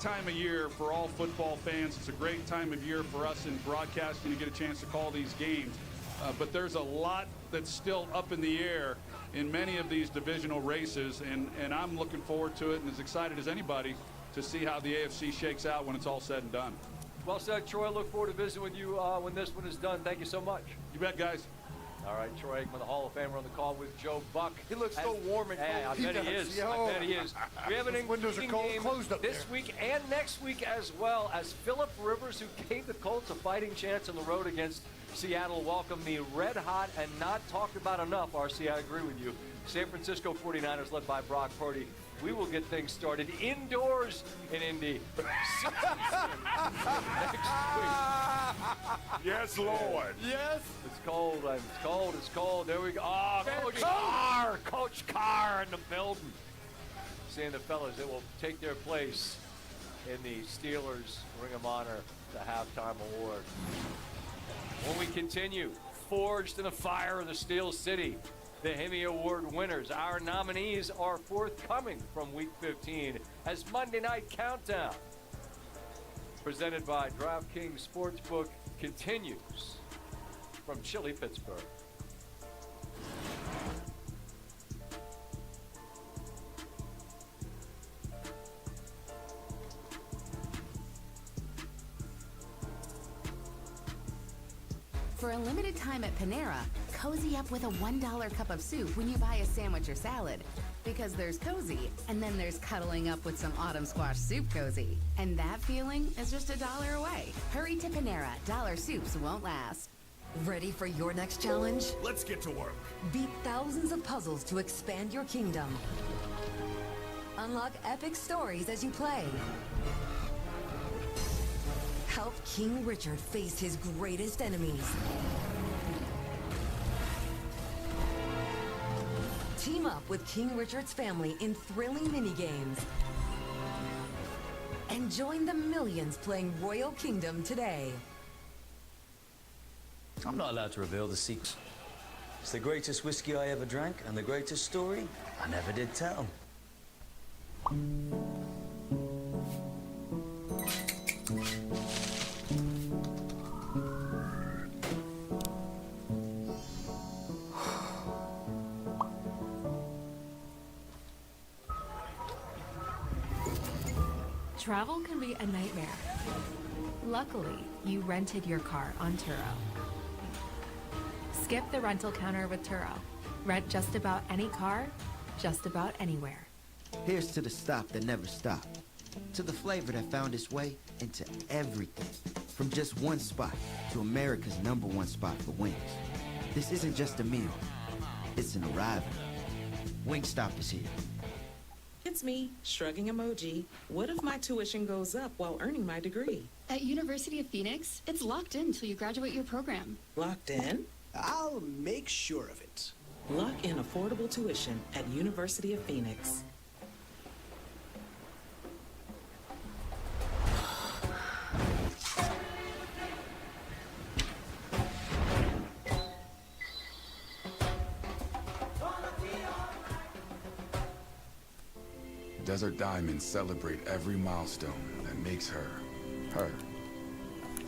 time of year for all football fans. It's a great time of year for us in broadcasting to get a chance to call these games. But there's a lot that's still up in the air in many of these divisional races, and I'm looking forward to it and as excited as anybody to see how the AFC shakes out when it's all said and done. Well said, Troy. I look forward to visiting with you when this one is done. Thank you so much. You bet, guys. All right, Troy Aikman, the Hall of Famer, on the call with Joe Buck. He looks so warm and cold. Yeah, I bet he is. I bet he is. We have an windows are game closed up this week and next week, as well as Phillip Rivers, who gave the Colts a fighting chance on the road against Seattle, welcome the red hot and not talked about enough, RC, I agree with you, San Francisco 49ers led by Brock Purdy. We will get things started indoors in Indy. Next week. Yes, Lord. Yes. It's cold. It's cold. It's cold. There we go. Oh, Coach Carr in the building. Seeing the fellas that will take their place in the Steelers Ring of Honor, the halftime award. When we continue, forged in the fire of the Steel City, the Emmy Award winners, our nominees are forthcoming from Week 15 as Monday Night Countdown, presented by DraftKings Sportsbook, continues from chilly Pittsburgh. For a limited time at Panera, cozy up with a $1 cup of soup when you buy a sandwich or salad. Because there's cozy, and then there's cuddling up with some autumn squash soup cozy. And that feeling is just $1 away. Hurry to Panera. Dollar soups won't last. Ready for your next challenge? Let's get to work. Beat thousands of puzzles to expand your kingdom. Unlock epic stories as you play. Help King Richard face his greatest enemies. Team up with King Richard's family in thrilling minigames. And join the millions playing Royal Kingdom today. I'm not allowed to reveal the secrets. It's the greatest whiskey I ever drank and the greatest story I never did tell. Travel can be a nightmare. Luckily, you rented your car on Turo. Skip the rental counter with Turo. Rent just about any car, just about anywhere. Here's to the stop that never stopped. To the flavor that found its way into everything. From just one spot to America's #1 spot for wings. This isn't just a meal. It's an arrival. Wingstop is here. It's me, shrugging emoji. What if my tuition goes up while earning my degree? At University of Phoenix, it's locked in until you graduate your program. Locked in? I'll make sure of it. Lock in affordable tuition at University of Phoenix. Desert Diamonds celebrate every milestone that makes her, her.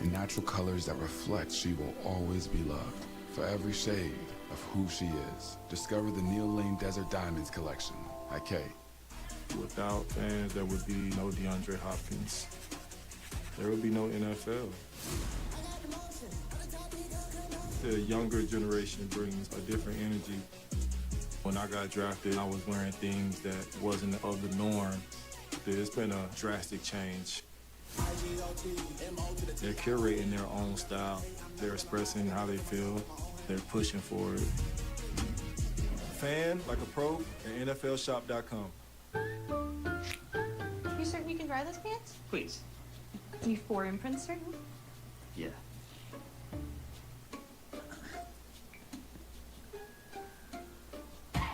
In natural colors that reflect she will always be loved. For every shade of who she is. Discover the Neil Lane Desert Diamonds collection at K. Without fans, there would be no DeAndre Hopkins. There would be no NFL. The younger generation brings a different energy. When I got drafted, I was wearing things that wasn't of the norm. It's been a drastic change. They're curating their own style. They're expressing how they feel. They're pushing for it. Fan, like a pro, at NFLshop.com. You certain you can dry those pants? Please. You 4imprint certain? Yeah.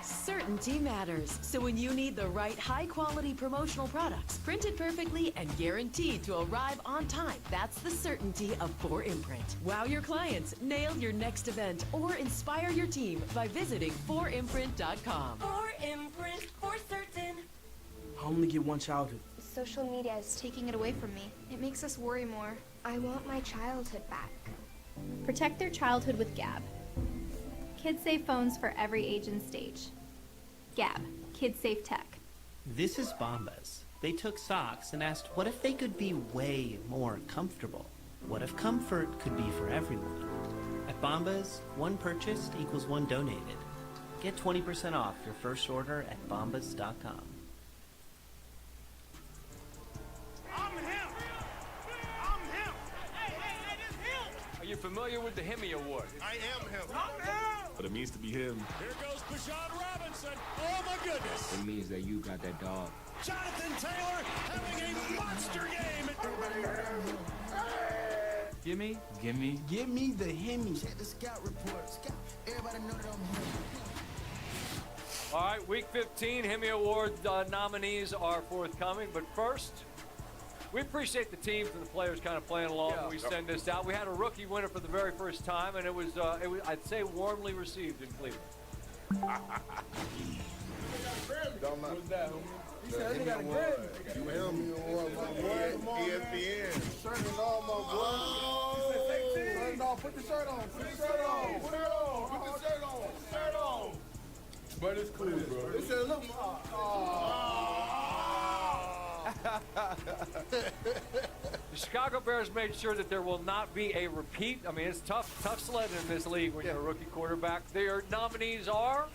Certainty matters. So when you need the right high-quality promotional products, printed perfectly and guaranteed to arrive on time, that's the certainty of 4imprint. Wow your clients, nail your next event, or inspire your team by visiting 4imprint.com. 4imprint, for certain. I only get one childhood. Social media is taking it away from me. It makes us worry more. I want my childhood back. Protect their childhood with Gab. Kid-safe phones for every age and stage. Gab, kid-safe tech. This is Bombas. They took socks and asked, what if they could be way more comfortable? What if comfort could be for everyone? At Bombas, one purchased equals one donated. Get 20% off your first order at bombas.com. Are you familiar with the Hemi Award? I am him. What it means to be him. Here goes Bijan Robinson. Oh, my goodness. It means that you got that dog. Jonathan Taylor having a monster game. Gimme the Hemi. Check the scout report. Scout. Everybody know that I'm him. All right, Week 15 Hemi Award nominees are forthcoming. But first, we appreciate the teams and the players kind of playing along when we send this out. We had a rookie winner for the very first time, and it was I'd say, warmly received in Cleveland. What's that? He said he got a grade. You him. ESPN. Shirt and all, my boy. Shirt and all. Put the shirt on. Put the shirt on. Put it on. Put the shirt on. Put the shirt on. But it's cool, bro. It said, look. The Chicago Bears made sure that there will not be a repeat. I mean, it's tough sledding in this league when you're a rookie quarterback. Their nominees are...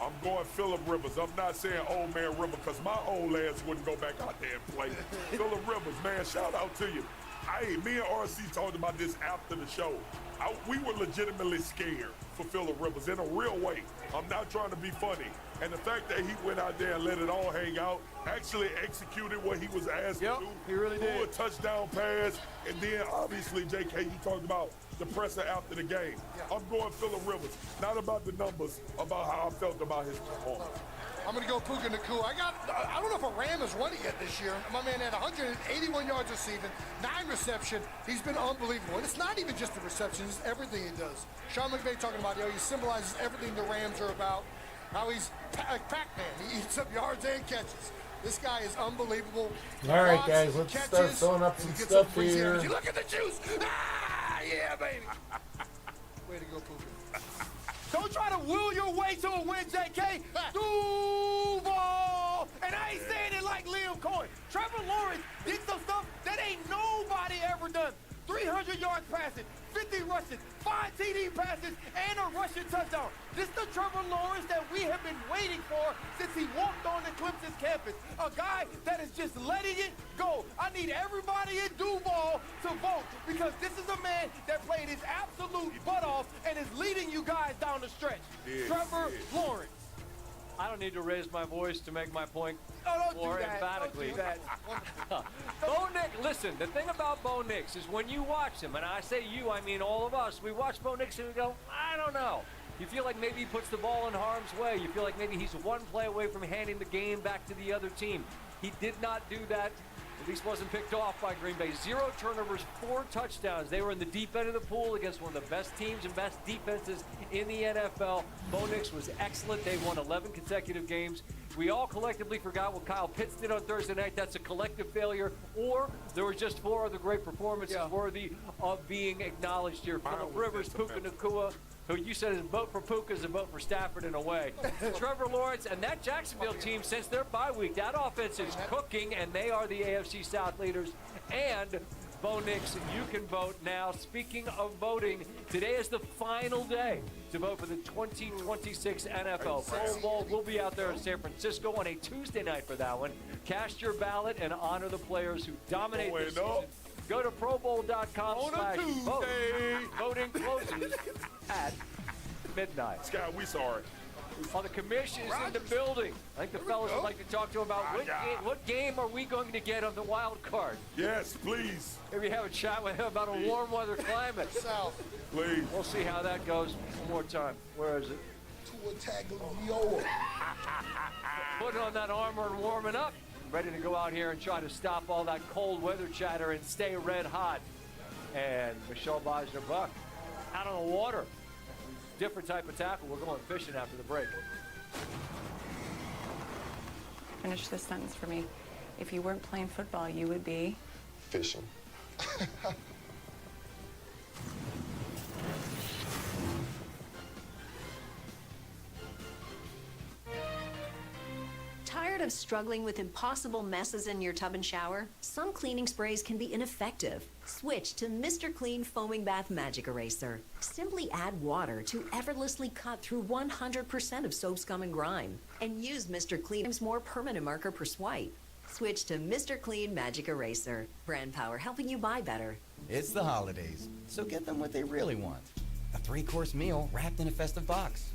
I'm going Phillip Rivers. I'm not saying old man Rivers because my old ass wouldn't go back out there and play. Phillip Rivers, man, shout out to you. Hey, me and RC talked about this after the show. We were legitimately scared for Phillip Rivers in a real way. I'm not trying to be funny. And the fact that he went out there and let it all hang out, actually executed what he was asked to do. He really did. A touchdown pass, and then obviously, JK, you talked about the presser after the game. I'm going Phillip Rivers. Not about the numbers, about how I felt about his performance. I'm going to go Puka Nacua. I don't know if a Ram has won it yet this year. My man had 181 yards receiving, 9 reception. He's been unbelievable. And it's not even just the receptions, it's everything he does. Sean McVay talking about, he symbolizes everything the Rams are about. How he's Pac-Man. He eats up yards and catches. This guy is unbelievable. All right, guys, let's start throwing up some stuff here. Look at the juice. Ah, yeah, baby. Way to go, Puka. Don't try to will your way to a win, JK. Duval! And I ain't saying it like Liam Cohen. Trevor Lawrence did some stuff that ain't nobody ever done. 300 yards passing, 50 rushes, 5 TD passes, and a rushing touchdown. This is the Trevor Lawrence that we have been waiting for since he walked on the Clemson campus. A guy that is just letting it go. I need everybody in Duval to vote because this is a man that played his absolute butt off and is leading you guys down the stretch. Trevor Lawrence. I don't need to raise my voice to make my point don't more do that. emphatically. Don't do that. Bo Nix, listen, the thing about Bo Nix is when you watch him, and I say you, I mean all of us, we watch Bo Nix and we go, I don't know. You feel like maybe he puts the ball in harm's way. You feel like maybe he's one play away from handing the game back to the other team. He did not do that. At least wasn't picked off by Green Bay. 0 turnovers, 4 touchdowns. They were in the deep end of the pool against one of the best teams and best defenses in the NFL. Bo Nix was excellent. They won 11 consecutive games. We all collectively forgot what Kyle Pitts did on Thursday night. That's a collective failure. Or there were just 4 other great performances worthy of being acknowledged here. Phillip Rivers, Puka Nacua, who you said is a vote for Puka is a vote for Stafford in a way. Trevor Lawrence and that Jacksonville team, since their bye week, that offense is cooking, and they are the AFC South leaders. And Bo Nix, you can vote now. Speaking of voting, today is the final day to vote for the 2026 NFL Pro Bowl. We'll be out there in San Francisco on a Tuesday night for that one. Cast your ballot and honor the players who dominate this season. Go to probowl.com/vote. Voting closes at midnight. Scott, we sorry. On the commission is in the building. I think the fellas would like to talk to him about what game are we going to get on the wild card? Yes, please. Maybe have a chat with him about a warm weather climate. South. Please. We'll see how that goes. One more time. Where is it? Putting on that armor and warming up. Ready to go out here and try to stop all that cold weather chatter and stay red hot. And Michelle Bosner-Buck out on the water. Different type of tackle. We're going fishing after the break. Finish this sentence for me. If you weren't playing football, you would be fishing. Tired of struggling with impossible messes in your tub and shower? Some cleaning sprays can be ineffective. Switch to Mr. Clean Foaming Bath Magic Eraser. Simply add water to effortlessly cut through 100% of soap, scum, and grime. And use Mr. Clean's more permanent marker per swipe. Switch to Mr. Clean Magic Eraser. Brand power helping you buy better. It's the holidays, so get them what they really want. A 3-course meal wrapped in a festive box.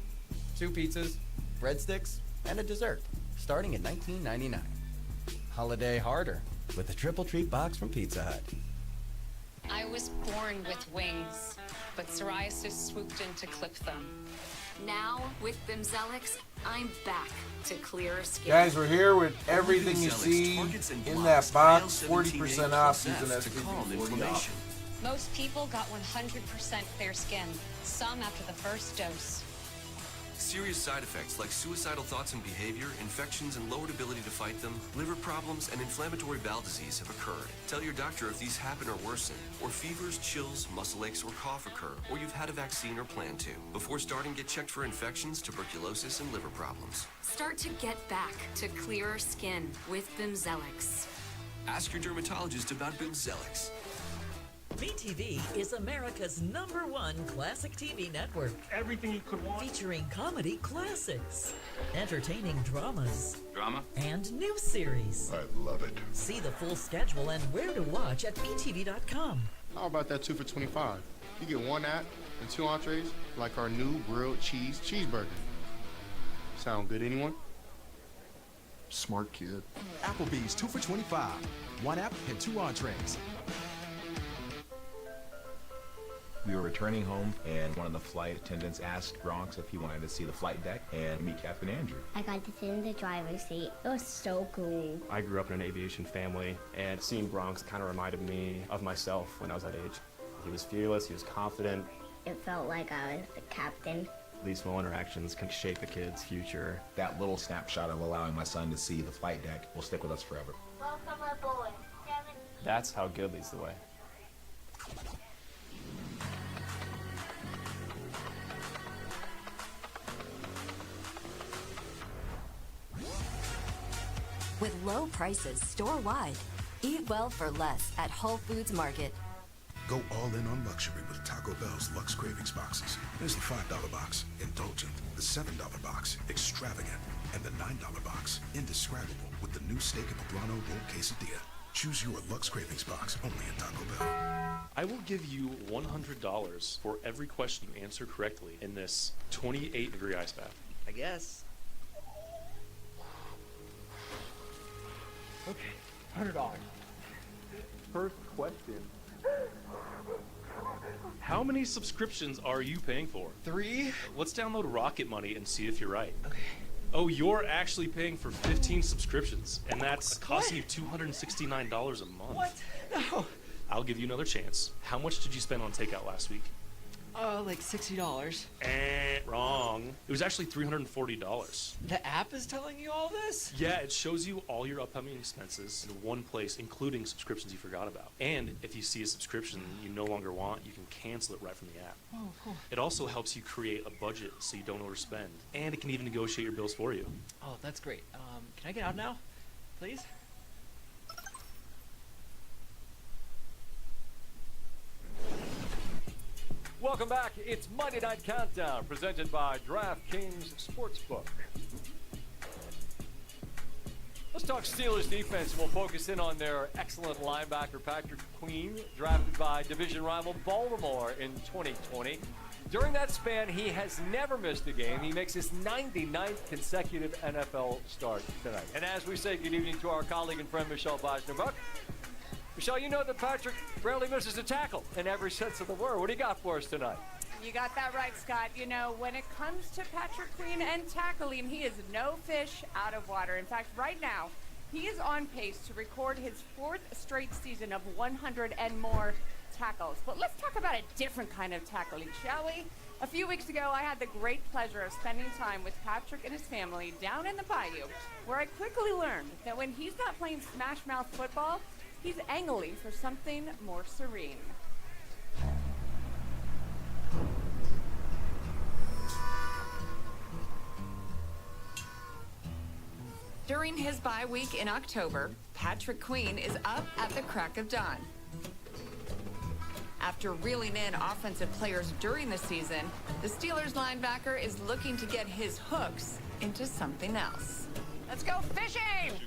2 pizzas, breadsticks, and a dessert, starting at $19.99. Holiday harder with a triple treat box from Pizza Hut. I was born with wings, but psoriasis swooped in to clip them. Now, with Bimzelx, I'm back to clearer skin. Guys, we're here with everything you see in that box. 40% off using SBB40OFF. Most people got 100% clear skin, some after the first dose. Serious side effects like suicidal thoughts and behavior, infections and lowered ability to fight them, liver problems, and inflammatory bowel disease have occurred. Tell your doctor if these happen or worsen, or fevers, chills, muscle aches, or cough occur, or you've had a vaccine or plan to. Before starting, get checked for infections, tuberculosis, and liver problems. Start to get back to clearer skin with Bimzelx. Ask your dermatologist about Bimzelx. BTV is America's #1 classic TV network. Everything you could want. Featuring comedy classics, entertaining dramas, Drama? and new series. I love it. See the full schedule and where to watch at btv.com. How about that 2 for $25? You get 1 app and 2 entrees, like our new grilled cheese cheeseburger. Sound good, anyone? Smart kid. Applebee's 2 for $25. 1 app and 2 entrees. We were returning home, and one of the flight attendants asked Bronx if he wanted to see the flight deck and meet Captain Andrew. I got to sit in the driver's seat. It was so cool. I grew up in an aviation family, and seeing Bronx kind of reminded me of myself when I was that age. He was fearless, he was confident. It felt like I was the captain. These small interactions can shape a kid's future. That little snapshot of allowing my son to see the flight deck will stick with us forever. Welcome aboard, Kevin. That's how good leads the way. With low prices store-wide. Eat well for less at Whole Foods Market. Go all in on luxury with Taco Bell's Lux Cravings boxes. There's the $5 box, indulgent, the $7 box, extravagant, and the $9 box, indescribable, with the new steak and poblano roll quesadilla. Choose your Lux Cravings box only at Taco Bell. I will give you $100 for every question you answer correctly in this 28-degree ice bath. I guess. Okay, $100. First question. How many subscriptions are you paying for? 3. Let's download Rocket Money and see if you're right. Okay. Oh, you're actually paying for 15 subscriptions, and that's costing you $269 a month. What? No. I'll give you another chance. How much did you spend on takeout last week? Like $60. Wrong. It was actually $340. The app is telling you all this? Yeah, it shows you all your upcoming expenses in one place, including subscriptions you forgot about. And if you see a subscription you no longer want, you can cancel it right from the app. Oh, cool. It also helps you create a budget so you don't overspend. And it can even negotiate your bills for you. Oh, that's great. Can I get out now? Please? Welcome back. It's Monday Night Countdown, presented by DraftKings Sportsbook. Let's talk Steelers defense. We'll focus in on their excellent linebacker, Patrick Queen, drafted by division rival Baltimore in 2020. During that span, he has never missed a game. He makes his 99th consecutive NFL start tonight. And as we say good evening to our colleague and friend, Michelle Bosner-Buck. Michelle, you know that Patrick rarely misses a tackle in every sense of the word. What do you got for us tonight? You got that right, Scott. You know, when it comes to Patrick Queen and tackling, he is no fish out of water. In fact, right now, he is on pace to record his 4th straight season of 100 and more tackles. But let's talk about a different kind of tackling, shall we? A few weeks ago, I had the great pleasure of spending time with Patrick and his family down in the bayou, where I quickly learned that when he's not playing smash mouth football, he's angling for something more serene. During his bye week in October, Patrick Queen is up at the crack of dawn. After reeling in offensive players during the season, the Steelers linebacker is looking to get his hooks into something else. Let's go fishing!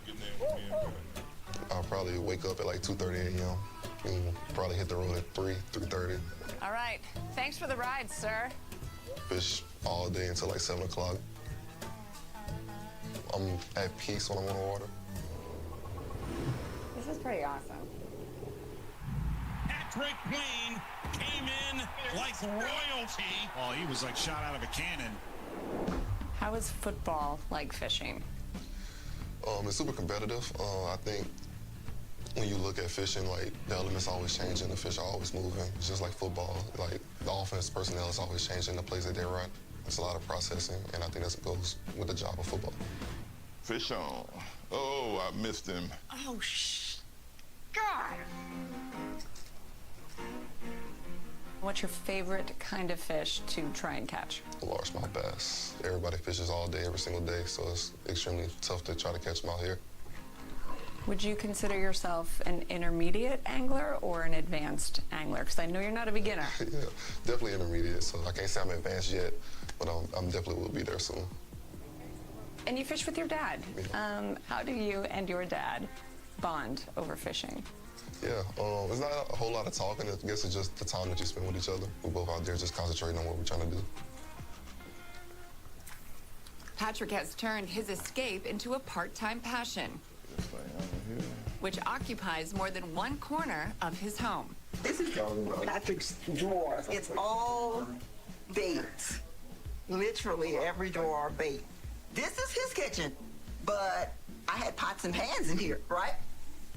I'll probably wake up at like 2:30 a.m. and probably hit the road at 3:30. All right. Thanks for the ride, sir. Fish all day until like 7 o'clock. I'm at peace when I'm on the water. This is pretty awesome. Patrick Queen came in like royalty. Oh, he was like shot out of a cannon. How is football like fishing? It's super competitive. I think when you look at fishing, like the elements always changing, the fish are always moving. It's just like football. Like the offense personnel is always changing the plays that they run. It's a lot of processing, and I think that goes with the job of football. Fish on. Oh, I missed him. Oh, God! What's your favorite kind of fish to try and catch? A largemouth bass. Everybody fishes all day, every single day, so it's extremely tough to try to catch them out here. Would you consider yourself an intermediate angler or an advanced angler? Because I know you're not a beginner. Yeah, definitely intermediate, so I can't say I'm advanced yet, but I'm definitely will be there soon. And you fish with your dad. Yeah. How do you and your dad bond over fishing? Yeah, it's not a whole lot of talking. I guess it's just the time that you spend with each other. We're both out there just concentrating on what we're trying to do. Patrick has turned his escape into a part-time passion, which occupies more than one corner of his home. This is Patrick's drawer. It's all bait. Literally every drawer bait. This is his kitchen, but I had pots and pans in here, right?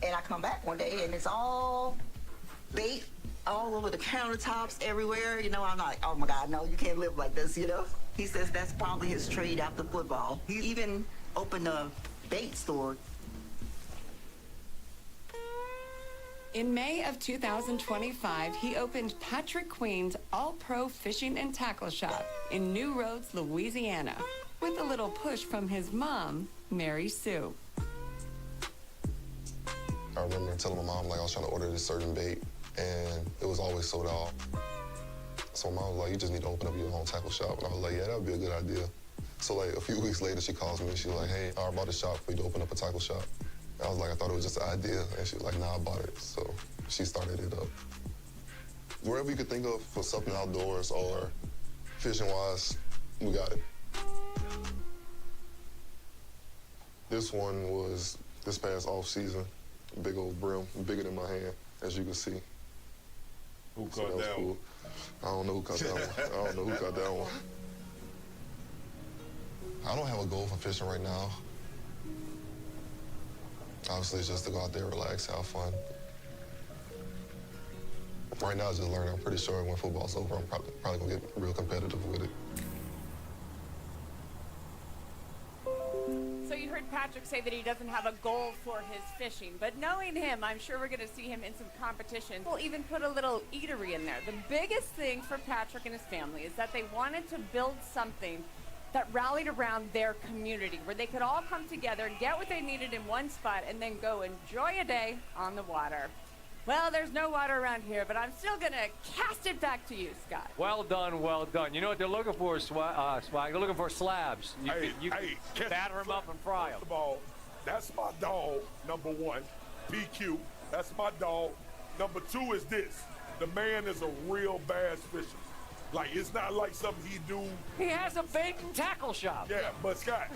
And I come back one day and it's all bait all over the countertops, everywhere. You know, I'm like, oh my God, no, you can't live like this, you know? He says that's probably his trade after football. He even opened a bait store. In May of 2025, he opened Patrick Queen's All-Pro Fishing and Tackle Shop in New Roads, Louisiana, with a little push from his mom, Mary Sue. I remember telling my mom, like, I was trying to order this certain bait, and it was always sold out. So my mom was like, you just need to open up your own tackle shop. And I was like, yeah, that would be a good idea. So, like, a few weeks later, she calls me, and she's like, hey, I bought a shop for you to open up a tackle shop. I was like, I thought it was just an idea. And she was like, nah, I bought it. So she started it up. Wherever you could think of for something outdoors or fishing-wise, we got it. This one was this past off-season. Big old brim, bigger than my hand, as you can see. Who caught that one? I don't know who caught that one. I don't know who caught that one. I don't have a goal for fishing right now. Obviously, it's just to go out there, relax, have fun. Right now, it's just learning. I'm pretty sure when football's over, I'm probably going to get real competitive with it. So you heard Patrick say that he doesn't have a goal for his fishing, but knowing him, I'm sure we're going to see him in some competition. We'll even put a little eatery in there. The biggest thing for Patrick and his family is that they wanted to build something that rallied around their community, where they could all come together, get what they needed in one spot, and then go enjoy a day on the water. Well, there's no water around here, but I'm still going to cast it back to you, Scott. Well done, well done. You know what they're looking for, Swag? They're looking for slabs. You can batter them up and fry them. First of all, that's my dog, number one, PQ. That's my dog. Number two is this. The man is a real bass fisher. Like, it's not like something he do. He has a bait and tackle shop. Yeah, but Scott,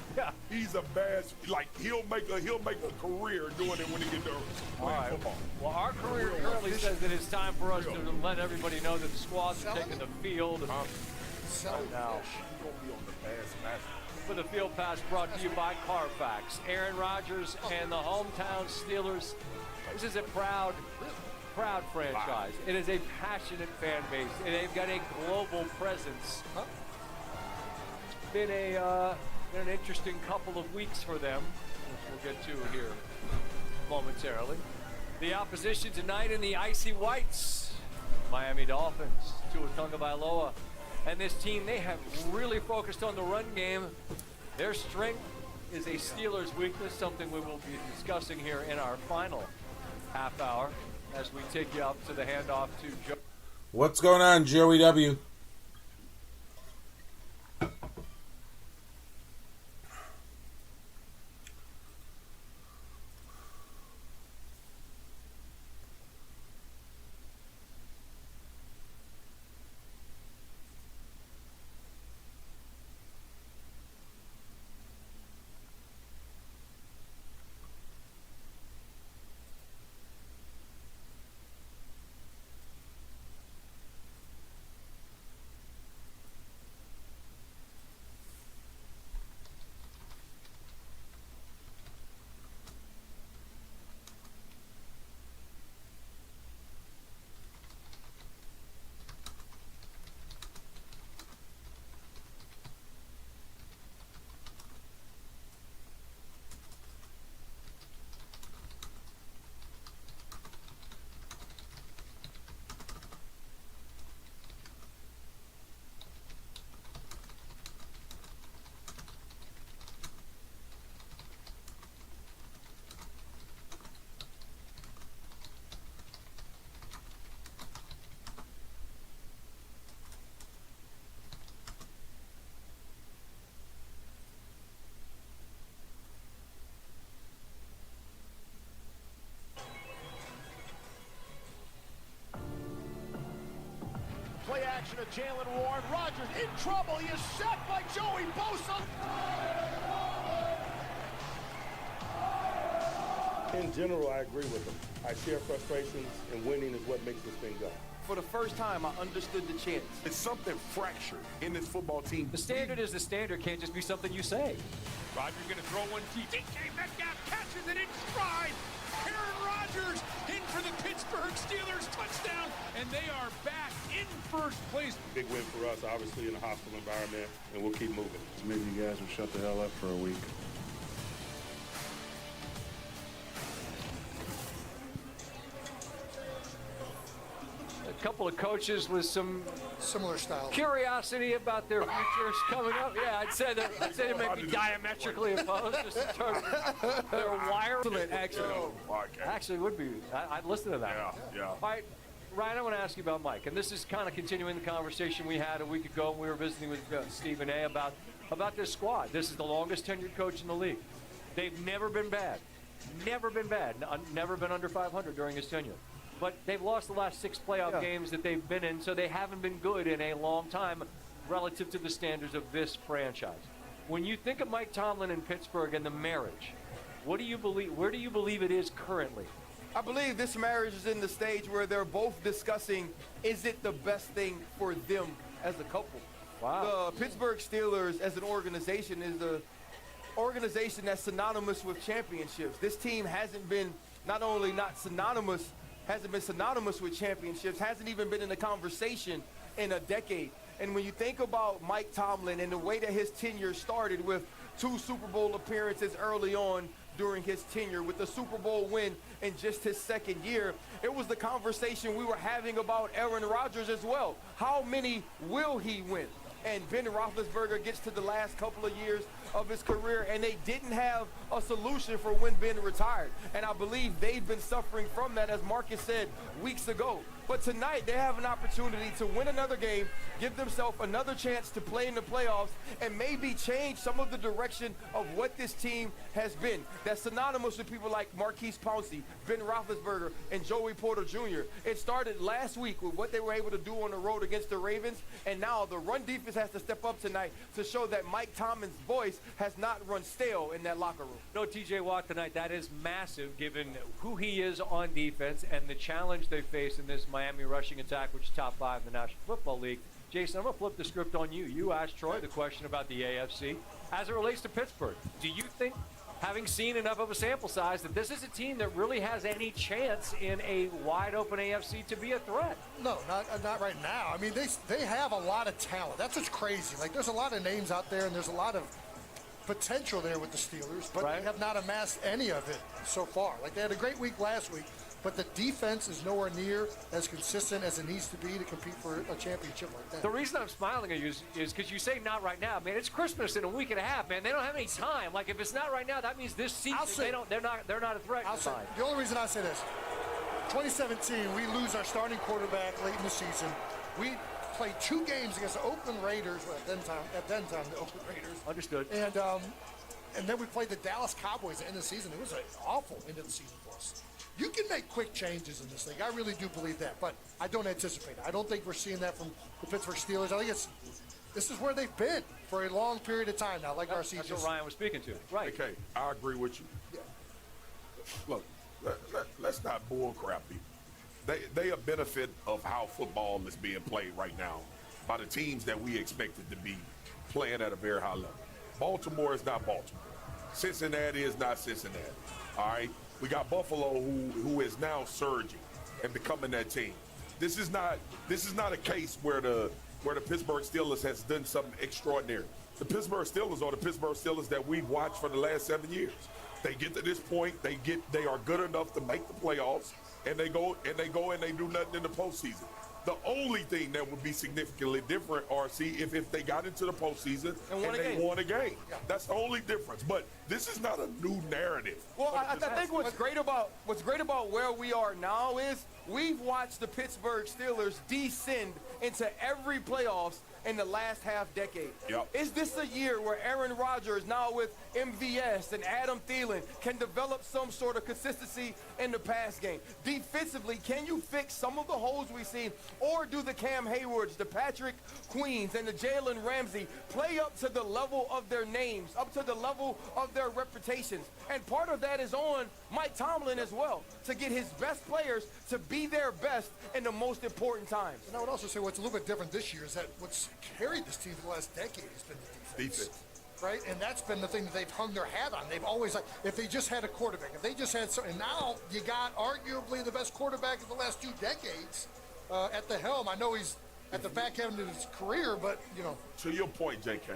he's a bass. Like, he'll make a career doing it when he get there playing football. Well, our career currently says that it's time for us to let everybody know that the squad's taking the field. Right now. He's gonna be on the bass master. For the Field Pass brought to you by Carfax, Aaron Rodgers and the hometown Steelers. This is a proud proud franchise. It is a passionate fan base, and they've got a global presence. It's been an interesting couple of weeks for them, which we'll get to here momentarily. The opposition tonight in the Icy Whites, Miami Dolphins, Tua Tagovailoa. And this team, they have really focused on the run game. Their strength is a Steelers' weakness, something we will be discussing here in our final half hour as we take you up to the handoff to Joe. What's going on, Joey W? Play action of Jalen Warren. Rodgers in trouble. He is sacked by Joey Bosa. In general, I agree with him. I share frustrations, and winning is what makes this thing go. For the first time, I understood the chance. It's something fractured in this football team. The standard is the standard, can't just be something you say. Rodgers going to throw one deep. DK Metcalf catches it in stride. Aaron Rodgers in for the Pittsburgh Steelers touchdown, and they are back in first place. Big win for us, obviously, in a hostile environment, and we'll keep moving. Maybe you guys will shut the hell up for a week. A couple of coaches with some similar style curiosity about their futures coming up. Yeah, I'd say they may be diametrically opposed just in terms of their wire. Actually, would be. I'd listen to that. Yeah. All right, Ryan, I want to ask you about Mike, and this is kind of continuing the conversation we had a week ago when we were visiting with Stephen A. about this squad. This is the longest tenured coach in the league. They've never been bad. Never been bad. Never been under 500 during his tenure. But they've lost the last 6 playoff games that they've been in, so they haven't been good in a long time relative to the standards of this franchise. When you think of Mike Tomlin in Pittsburgh and the marriage, what do you believe? Where do you believe it is currently? I believe this marriage is in the stage where they're both discussing, is it the best thing for them as a couple? Wow. The Pittsburgh Steelers as an organization is the organization that's synonymous with championships. This team hasn't been synonymous with championships, hasn't even been in the conversation in a decade. And when you think about Mike Tomlin and the way that his tenure started with 2 Super Bowl appearances early on during his tenure, with the Super Bowl win in just his second year, it was the conversation we were having about Aaron Rodgers as well. How many will he win? And Ben Roethlisberger gets to the last couple of years of his career, and they didn't have a solution for when Ben retired. And I believe they've been suffering from that, as Marcus said weeks ago. But tonight, they have an opportunity to win another game, give themselves another chance to play in the playoffs, and maybe change some of the direction of what this team has been. That's synonymous with people like Marquise Pouncey, Ben Roethlisberger, and Joey Porter Jr. It started last week with what they were able to do on the road against the Ravens, and now the run defense has to step up tonight to show that Mike Tomlin's voice has not run stale in that locker room. No TJ Watt tonight. That is massive given who he is on defense and the challenge they face in this Miami rushing attack, which is top 5 in the National Football League. Jason, I'm going to flip the script on you. You asked Troy the question about the AFC. As it relates to Pittsburgh, do you think having seen enough of a sample size that this is a team that really has any chance in a wide-open AFC to be a threat. No, not right now. I mean, they have a lot of talent. That's what's crazy. Like, there's a lot of names out there, and there's a lot of potential there with the Steelers, but they have not amassed any of it so far. Like, they had a great week last week, but the defense is nowhere near as consistent as it needs to be to compete for a championship like that. The reason I'm smiling at you is because you say not right now, man. It's Christmas in a week and a half, man. They don't have any time. Like, if it's not right now, that means this season they're not a threat. The only reason I say this, 2017, we lose our starting quarterback late in the season. We played 2 games against the Oakland Raiders. Well, at that time, the Oakland Raiders. Understood. And then we played the Dallas Cowboys at the end of the season. It was an awful end of the season for us. You can make quick changes in this league. I really do believe that, but I don't anticipate it. I don't think we're seeing that from the Pittsburgh Steelers. I think this is where they've been for a long period of time now, like RC. That's what Ryan was speaking to. Right. Okay, I agree with you. Yeah. Look, let's not bull crap people. They a benefit of how football is being played right now by the teams that we expected to be playing at a very high level. Baltimore is not Baltimore. Cincinnati is not Cincinnati. All right? We got Buffalo who is now surging and becoming that team. This is not a case where the Pittsburgh Steelers has done something extraordinary. The Pittsburgh Steelers are the Pittsburgh Steelers that we've watched for the last 7 years. They get to this point, they are good enough to make the playoffs, and they go and they do nothing in the postseason. The only thing that would be significantly different, RC, if they got into the postseason and they won a game. That's the only difference. But this is not a new narrative. Well, I think what's great about where we are now is we've watched the Pittsburgh Steelers descend into every playoffs in the last half decade. Yep. Is this a year where Aaron Rodgers, now with MVS and Adam Thielen, can develop some sort of consistency in the pass game? Defensively, can you fix some of the holes we see, or do the Cam Haywards, the Patrick Queens, and the Jalen Ramsey play up to the level of their names, up to the level of their reputations? And part of that is on Mike Tomlin as well, to get his best players to be their best in the most important times. And I would also say what's a little bit different this year is that what's carried this team for the last decade has been the defense. Right? And that's been the thing that they've hung their hat on. They've always, like, if they just had a quarterback, if they just had something, and now you got arguably the best quarterback of the last 2 decades at the helm. I know he's at the back end of his career, but, you know. To your point, JK,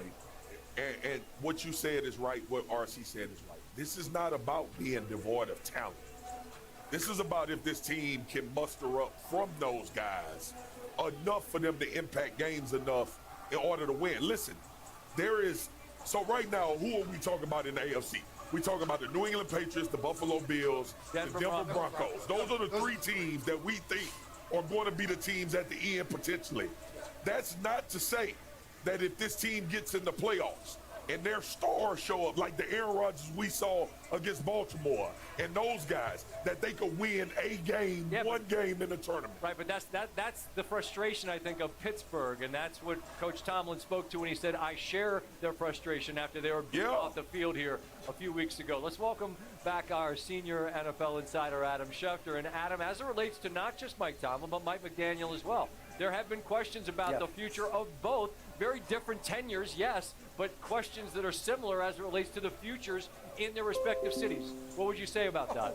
and what you said is right, what RC said is right. This is not about being devoid of talent. This is about if this team can muster up from those guys enough for them to impact games enough in order to win. Listen, so right now, who are we talking about in the AFC? We talking about the New England Patriots, the Buffalo Bills, the Denver Broncos. Those are the 3 teams that we think are going to be the teams at the end potentially. That's not to say that if this team gets in the playoffs and their stars show up, like the Aaron Rodgers we saw against Baltimore and those guys, that they could win a game, one game in the tournament. Right, but that's the frustration, I think, of Pittsburgh, and that's what Coach Tomlin spoke to when he said, I share their frustration after they were beat off the field here a few weeks ago. Let's welcome back our senior NFL insider, Adam Schefter. And Adam, as it relates to not just Mike Tomlin, but Mike McDaniel as well, there have been questions about the future of both. Very different tenures, yes, but questions that are similar as it relates to the futures in their respective cities. What would you say about that?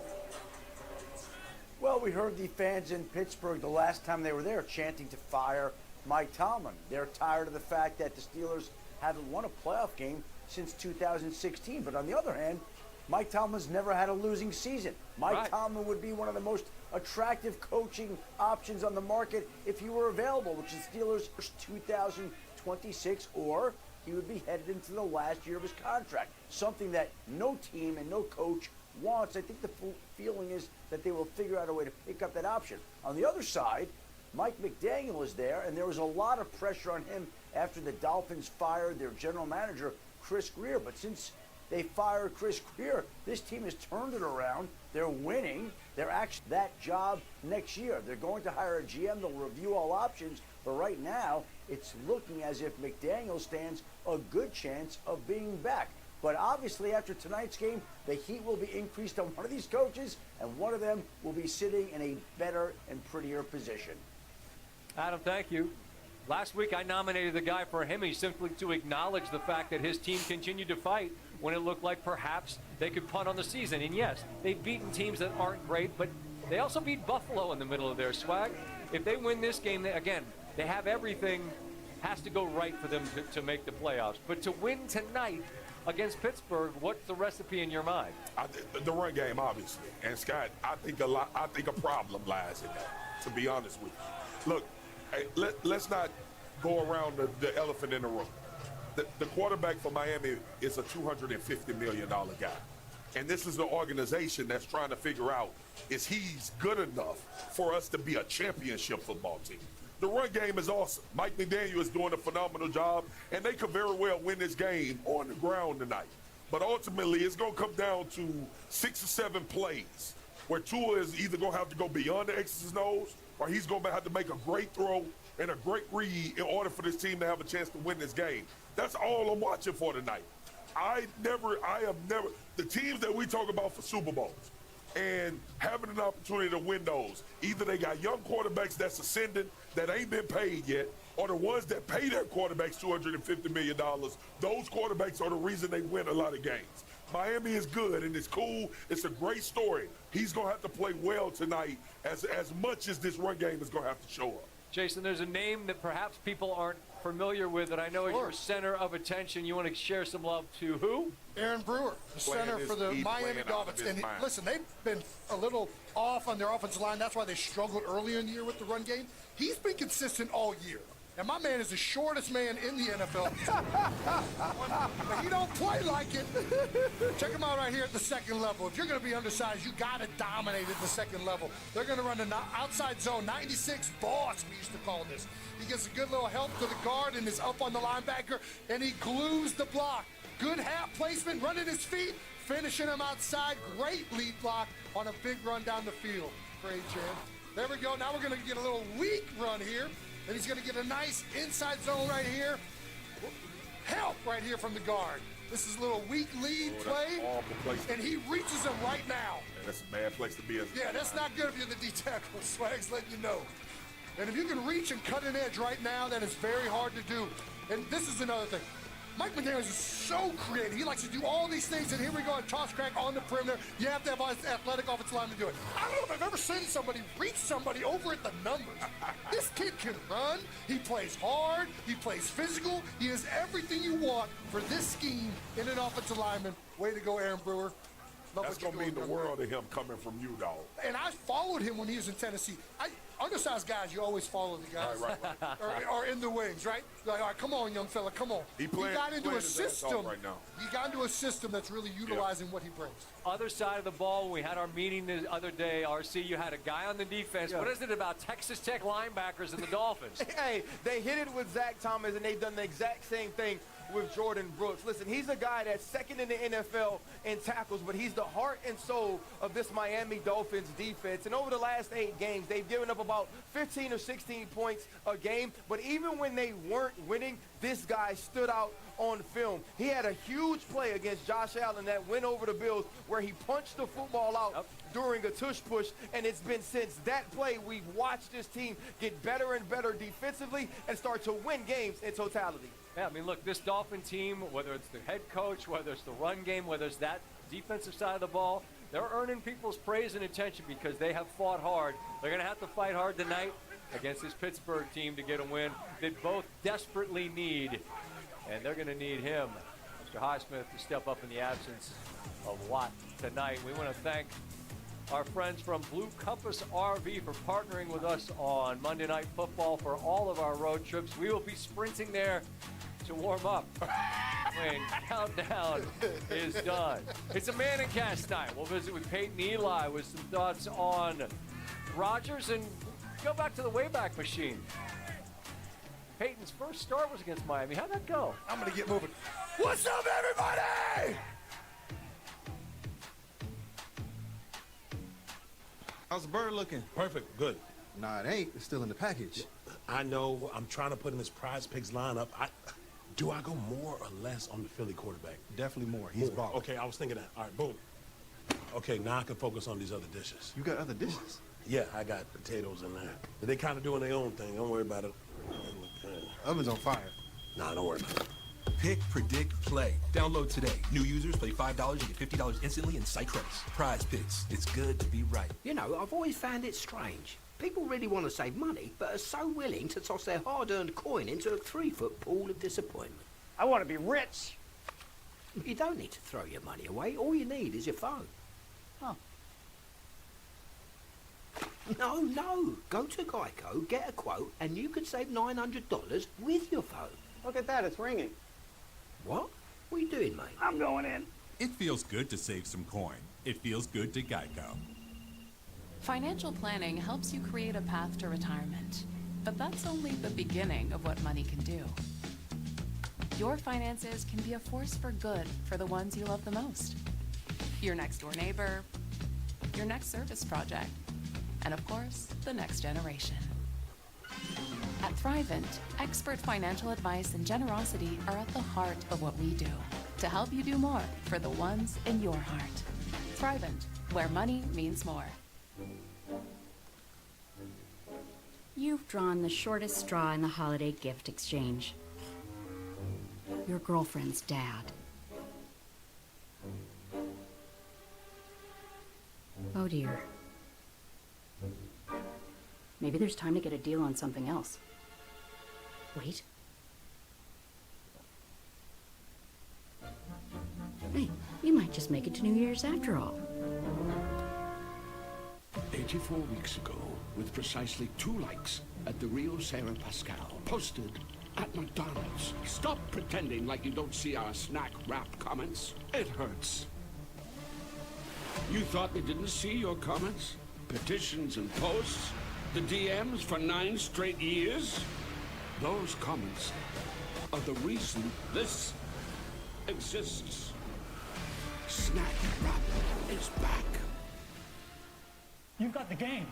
Well, we heard the fans in Pittsburgh the last time they were there chanting to fire Mike Tomlin. They're tired of the fact that the Steelers haven't won a playoff game since 2016. But on the other hand, Mike Tomlin's never had a losing season. Mike Tomlin would be one of the most attractive coaching options on the market if he were available, which is Steelers 2026, or he would be headed into the last year of his contract, something that no team and no coach wants. I think the feeling is that they will figure out a way to pick up that option. On the other side, Mike McDaniel is there, and there was a lot of pressure on him after the Dolphins fired their general manager, Chris Greer. But since they fired Chris Greer, this team has turned it around. They're winning. They're actually that job next year. They're going to hire a GM. They'll review all options. But right now, it's looking as if McDaniel stands a good chance of being back. But obviously, after tonight's game, the heat will be increased on one of these coaches, and one of them will be sitting in a better and prettier position. Adam, thank you. Last week, I nominated the guy for a Hemi simply to acknowledge the fact that his team continued to fight when it looked like perhaps they could punt on the season. And yes, they've beaten teams that aren't great, but they also beat Buffalo in the middle of their swag. If they win this game, they have everything has to go right for them to make the playoffs. But to win tonight against Pittsburgh, what's the recipe in your mind? The run game, obviously. And Scott, I think a problem lies in that, to be honest with you. Look, hey, let's not go around the elephant in the room. The quarterback for Miami is a $250 million guy. And this is the organization that's trying to figure out, is he's good enough for us to be a championship football team? The run game is awesome. Mike McDaniel is doing a phenomenal job, and they could very well win this game on the ground tonight. But ultimately, it's going to come down to 6 or 7 plays where Tua is either going to have to go beyond the X's and O's, or he's going to have to make a great throw and a great read in order for this team to have a chance to win this game. That's all I'm watching for tonight. The teams that we talk about for Super Bowls and having an opportunity to win those, either they got young quarterbacks that's ascending that ain't been paid yet, or the ones that pay their quarterbacks $250 million. Those quarterbacks are the reason they win a lot of games. Miami is good, and it's cool. It's a great story. He's going to have to play well tonight as much as this run game is going to have to show up. Jason, there's a name that perhaps people aren't familiar with that I know is your center of attention. You want to share some love to who? Aaron Brewer, the center for the Miami Dolphins. And listen, they've been a little off on their offensive line. That's why they struggled earlier in the year with the run game. He's been consistent all year. And my man is the shortest man in the NFL. But he don't play like it. Check him out right here at the second level. If you're going to be undersized, you got to dominate at the second level. They're going to run an outside zone, 96 boss, we used to call this. He gets a good little help to the guard and is up on the linebacker, and he glues the block. Good half placement, running his feet, finishing him outside. Great lead block on a big run down the field. Great, Jan. There we go. Now we're going to get a little weak run here. And he's going to get a nice inside zone right here. Help right here from the guard. This is a little weak lead play. And he reaches him right now. Yeah, that's a bad place to be. Yeah, that's not good if you're the D-tackle. Swag's letting you know. And if you can reach and cut an edge right now, that is very hard to do. And this is another thing. Mike McDaniel is so creative. He likes to do all these things, and here we go, a toss crack on the perimeter. You have to have an athletic offensive lineman to do it. I don't know if I've ever seen somebody reach somebody over at the numbers. This kid can run. He plays hard. He plays physical. He is everything you want for this scheme in an offensive lineman. Way to go, Aaron Brewer. That's going to mean the world to him coming from you, dog. And I followed him when he was in Tennessee. Undersized guys, you always follow the guys. Right. Or in the wings, right? Like, all right, come on, young fella, come on. He got into a system right now. He got into a system that's really utilizing what he brings. Other side of the ball, when we had our meeting the other day, RC, you had a guy on the defense. What is it about Texas Tech linebackers and the Dolphins? Hey, they hit it with Zach Thomas, and they've done the exact same thing with Jordan Brooks. Listen, he's a guy that's second in the NFL in tackles, but he's the heart and soul of this Miami Dolphins defense. And over the last 8 games, they've given up about 15 or 16 points a game. But even when they weren't winning, this guy stood out on film. He had a huge play against Josh Allen that went over the Bills where he punched the football out during a tush push, and it's been since that play we've watched this team get better and better defensively and start to win games in totality. Yeah, I mean, look, this Dolphin team, whether it's the head coach, whether it's the run game, whether it's that defensive side of the ball, they're earning people's praise and attention because they have fought hard. They're going to have to fight hard tonight against this Pittsburgh team to get a win that both desperately need. And they're going to need him, Mr. Highsmith, to step up in the absence of Watt tonight. We want to thank our friends from Blue Compass RV for partnering with us on Monday Night Football for all of our road trips. We will be sprinting there to warm up when countdown is done. It's a Man and Cast night. We'll visit with Peyton Eli with some thoughts on Rodgers and go back to the Wayback Machine. Peyton's first start was against Miami. How'd that go? I'm going to get moving. What's up, everybody? How's the bird looking? Perfect, good. Nah, it ain't. It's still in the package. I know. I'm trying to put in this Prize Picks lineup. Do I go more or less on the Philly quarterback? Definitely more. He's balling. Okay, I was thinking that. All right, boom. Okay, now I can focus on these other dishes. You got other dishes? Yeah, I got potatoes in there. They kind of doing their own thing. Don't worry about it. Oven's on fire. Nah, don't worry about it. Pick, predict, play. Download today. New users play $5 and get $50 instantly in site credits. Prize Picks. It's good to be right. You know, I've always found it strange. People really want to save money, but are so willing to toss their hard-earned coin into a 3-foot pool of disappointment. I want to be rich. You don't need to throw your money away. All you need is your phone. Huh. No. Go to Geico, get a quote, and you could save $900 with your phone. Look at that, it's ringing. What? What are you doing, mate? I'm going in. It feels good to save some coin. It feels good to Geico. Financial planning helps you create a path to retirement. But that's only the beginning of what money can do. Your finances can be a force for good for the ones you love the most. Your next door neighbor, your next service project, and of course, the next generation. At Thrivent, expert financial advice and generosity are at the heart of what we do to help you do more for the ones in your heart. Thrivent, where money means more. You've drawn the shortest straw in the holiday gift exchange. Your girlfriend's dad. Oh dear. Maybe there's time to get a deal on something else. Wait. Hey, you might just make it to New Year's after all. 84 weeks ago, with precisely 2 likes at the Rio Sarah Pascal, posted at McDonald's. Stop pretending like you don't see our snack wrap comments. It hurts. You thought we didn't see your comments? Petitions and posts? The DMs for 9 straight years? Those comments are the reason this exists. Snack wrap is back. You've got the game.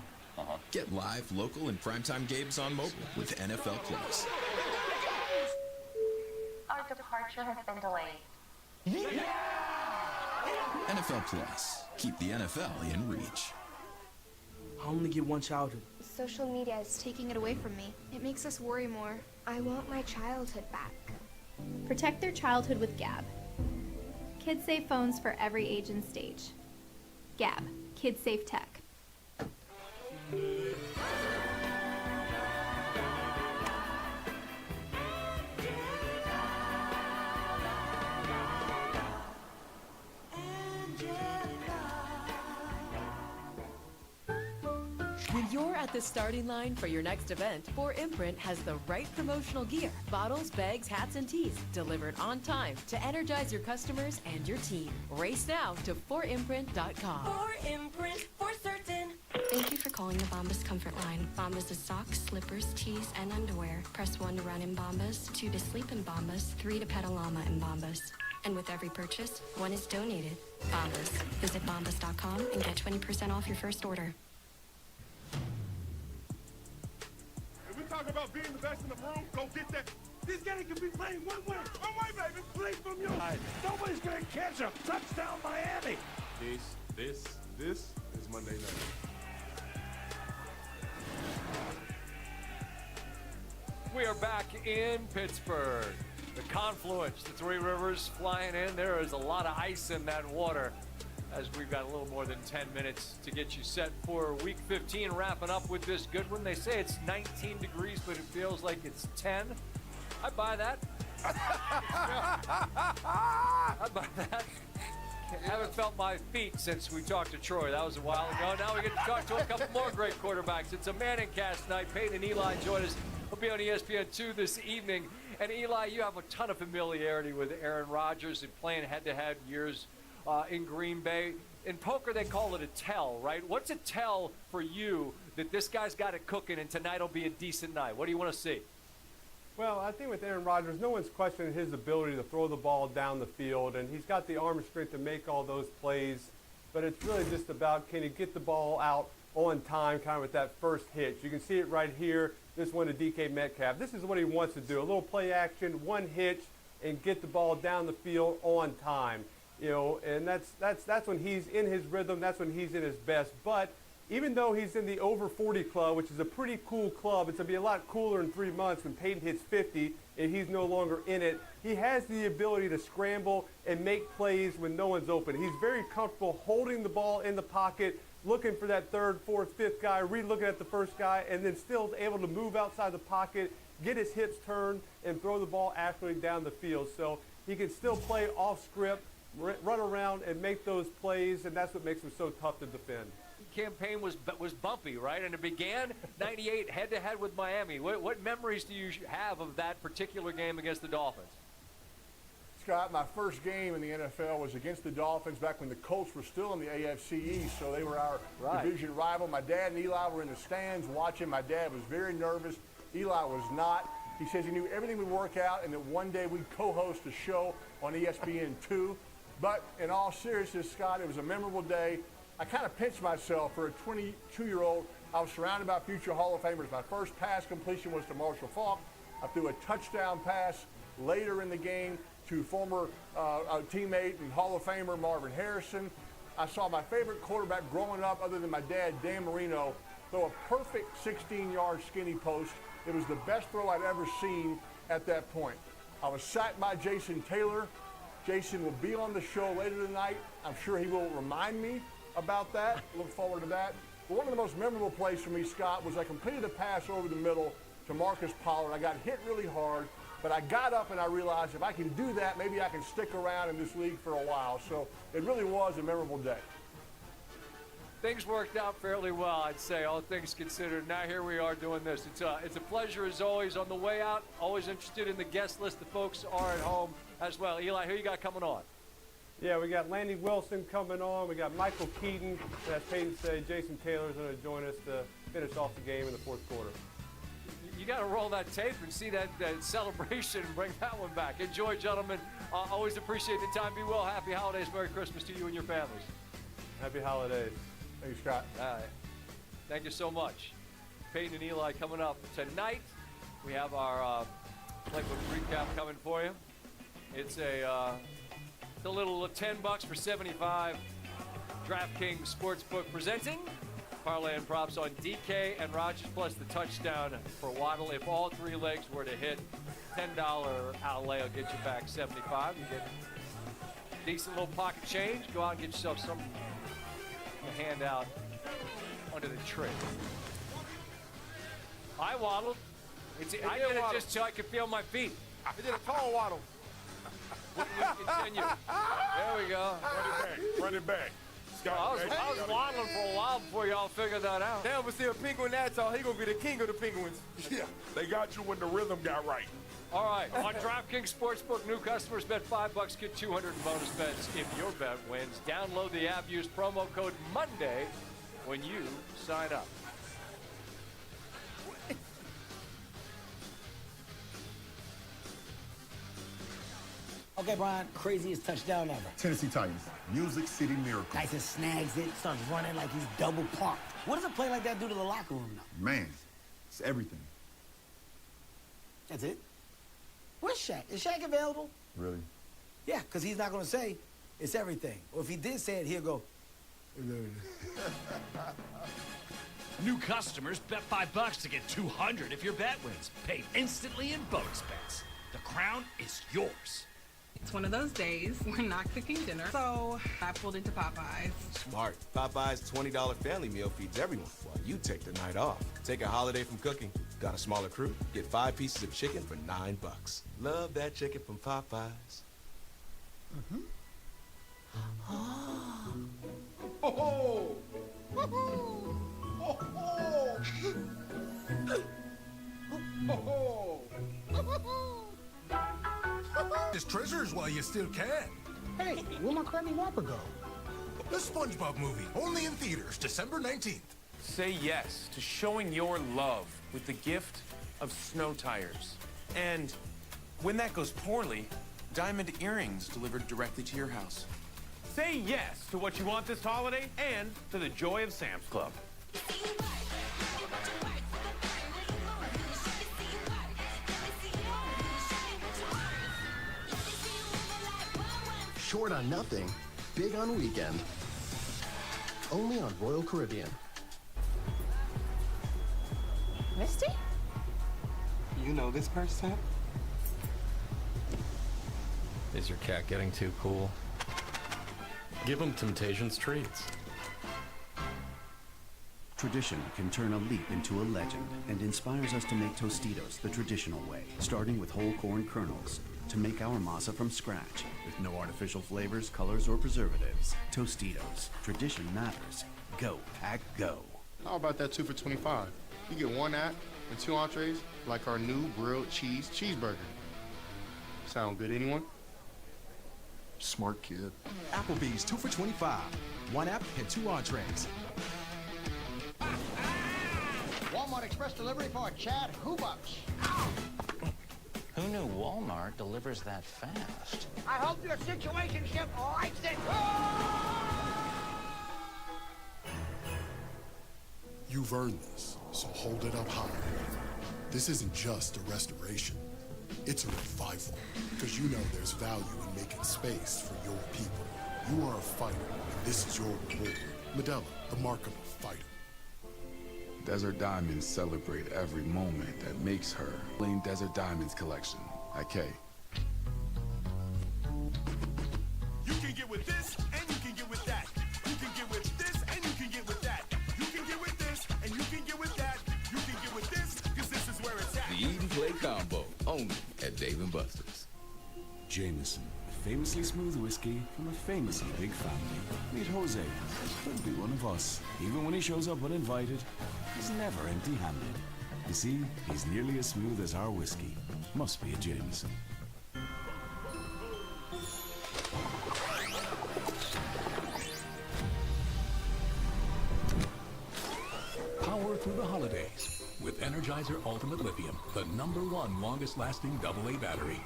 Get live, local, and primetime games on mobile with NFL Plus. Our departure has been delayed. Yeah! NFL Plus. Keep the NFL in reach. I only get one childhood. Social media is taking it away from me. It makes us worry more. I want my childhood back. Protect their childhood with Gab. Kids safe phones for every age and stage. Gab, Kids Safe Tech. When you're at the starting line for your next event, 4imprint has the right promotional gear, bottles, bags, hats, and tees, delivered on time to energize your customers and your team. Race now to 4imprint.com. 4imprint, for certain. Thank you for calling the Bombas Comfort Line. Bombas is socks, slippers, tees, and underwear. Press 1 to run in Bombas, 2 to sleep in Bombas, 3 to pet a llama in Bombas. And with every purchase, 1 is donated. Bombas. Visit bombas.com and get 20% off your first order. If we talk about being the best in the room, go get that. This game can be played one way, baby. Play from your side. Nobody's gonna catch him. Touchdown, Miami. This is Monday night. We are back in Pittsburgh. The confluence, the Three Rivers flying in. There is a lot of ice in that water as we've got a little more than 10 minutes to get you set for Week 15, wrapping up with this good one. They say it's 19 degrees, but it feels like it's 10. I buy that. I buy that. I haven't felt my feet since we talked to Troy. That was a while ago. Now we get to talk to a couple more great quarterbacks. It's a Manning cast night. Peyton and Eli join us. We'll be on ESPN2 this evening. And Eli, you have a ton of familiarity with Aaron Rodgers and playing head-to-head years in Green Bay. In poker, they call it a tell, right? What's a tell for you that this guy's got it cooking and tonight will be a decent night? What do you want to see? Well, I think with Aaron Rodgers, no one's questioning his ability to throw the ball down the field, and he's got the arm strength to make all those plays. But it's really just about, can he get the ball out on time, kind of with that first hitch. You can see it right here. This one to DK Metcalf. This is what he wants to do, a little play action, one hitch, and get the ball down the field on time. You know, and that's when he's in his rhythm. That's when he's in his best. But even though he's in the over 40 club, which is a pretty cool club, it's going to be a lot cooler in 3 months when Peyton hits 50 and he's no longer in it. He has the ability to scramble and make plays when no one's open. He's very comfortable holding the ball in the pocket, looking for that third, fourth, fifth guy, re-looking at the first guy, and then still able to move outside the pocket, get his hips turned, and throw the ball accurately down the field. So he can still play off script, run around and make those plays, and that's what makes him so tough to defend. Campaign was bumpy, right? And it began 98 head-to-head with Miami. What memories do you have of that particular game against the Dolphins? Scott, my first game in the NFL was against the Dolphins back when the Colts were still in the AFC East, so they were our division rival. My dad and Eli were in the stands watching. My dad was very nervous. Eli was not. He says he knew everything would work out and that one day we'd co-host a show on ESPN2. But in all seriousness, Scott, it was a memorable day. I kind of pinched myself for a 22-year-old. I was surrounded by future Hall of Famers. My first pass completion was to Marshall Faulk. I threw a touchdown pass later in the game to former teammate and Hall of Famer Marvin Harrison. I saw my favorite quarterback growing up, other than my dad, Dan Marino, throw a perfect 16-yard skinny post. It was the best throw I'd ever seen at that point. I was sacked by Jason Taylor. Jason will be on the show later tonight. I'm sure he will remind me about that. Look forward to that. But one of the most memorable plays for me, Scott, was I completed a pass over the middle to Marcus Pollard. I got hit really hard, but I got up and I realized if I can do that, maybe I can stick around in this league for a while. So it really was a memorable day. Things worked out fairly well, I'd say, all things considered. Now here we are doing this. It's a pleasure as always. On the way out, always interested in the guest list. The folks are at home as well. Eli, who you got coming on? Yeah, we got Landy Wilson coming on. We got Michael Keaton. And as Peyton said, Jason Taylor's going to join us to finish off the game in the fourth quarter. You got to roll that tape and see that celebration and bring that one back. Enjoy, gentlemen. Always appreciate the time. Be well. Happy holidays. Merry Christmas to you and your families. Happy holidays. Thanks, Scott. All right. Thank you so much. Peyton and Eli coming up tonight. We have our playbook recap coming for you. It's a little $10 for 75. DraftKings Sportsbook presenting parlay and props on DK and Rodgers plus the touchdown for Waddle. If all three legs were to hit, $10 outlay will get you back 75. You get decent little pocket change. Go out and get yourself some to hand out under the tree. I waddled. I did it just so I could feel my feet. I did a tall waddle. We continue. There we go. Run it back. Scott, I was waddling for a while before y'all figured that out. Damn, but see a penguin that tall, he gonna be the king of the penguins. Yeah, they got you when the rhythm got right. All right, on DraftKings Sportsbook, new customers bet $5, get 200 in bonus bets if your bet wins. Download the app, use promo code Monday when you sign up. Okay, Brian, craziest touchdown ever. Tennessee Titans, Music City Miracle. Tyson snags it, starts running like he's double parked. What does a play like that do to the locker room, though? Man, it's everything. That's it? Where's Shaq? Is Shaq available? Really? Yeah, because he's not going to say it's everything. Or if he did say it, he'll go, New customers bet $5 to get 200 if your bet wins. Paid instantly in bonus bets. The crown is yours. It's one of those days we're not cooking dinner, so I pulled into Popeyes. Smart. Popeyes' $20 family meal feeds everyone while you take the night off. Take a holiday from cooking. Got a smaller crew? Get 5 pieces of chicken for $9. Love that chicken from Popeyes. Mm-hmm. Oh! Oh! Oh! Just treasures while you still can. Hey, where'd my Krabby Whopper go? The SpongeBob movie, only in theaters, December 19th. Say yes to showing your love with the gift of snow tires. And when that goes poorly, diamond earrings delivered directly to your house. Say yes to what you want this holiday and to the joy of Sam's Club. Short on nothing, big on weekend. Only on Royal Caribbean. Thirsty? You know this person? Is your cat getting too cool? Give him Temptations treats. Tradition can turn a leap into a legend and inspires us to make Tostitos the traditional way, starting with whole corn kernels to make our masa from scratch with no artificial flavors, colors, or preservatives. Tostitos. Tradition matters. Go, Pack, go. How about that 2 for $25? You get 1 app and 2 entrees like our new grilled cheese cheeseburger. Sound good, anyone? Smart kid. Applebee's 2 for $25. 1 app and 2 entrees. Walmart Express delivery for Chad $2. Who knew Walmart delivers that fast? I hope your situation ship likes it. You've earned this, so hold it up high. This isn't just a restoration. It's a revival, because you know there's value in making space for your people. You are a fighter, and this is your reward. Medalla, the mark of a fighter. Desert Diamonds celebrate every moment that makes her. Lane Desert Diamonds Collection at K. You can get with this, and you can get with that. You can get with this, and you can get with that. You can get with this, and you can get with that. You can get with this, because this is where it's at. The Eat and Play Combo, only at Dave & Buster's. Jameson, famously smooth whiskey from a famously big family. Meet Jose. Could be one of us. Even when he shows up uninvited, he's never empty-handed. You see, he's nearly as smooth as our whiskey. Must be a Jameson. Power through the holidays with Energizer Ultimate Lithium, the #1 longest-lasting AA battery.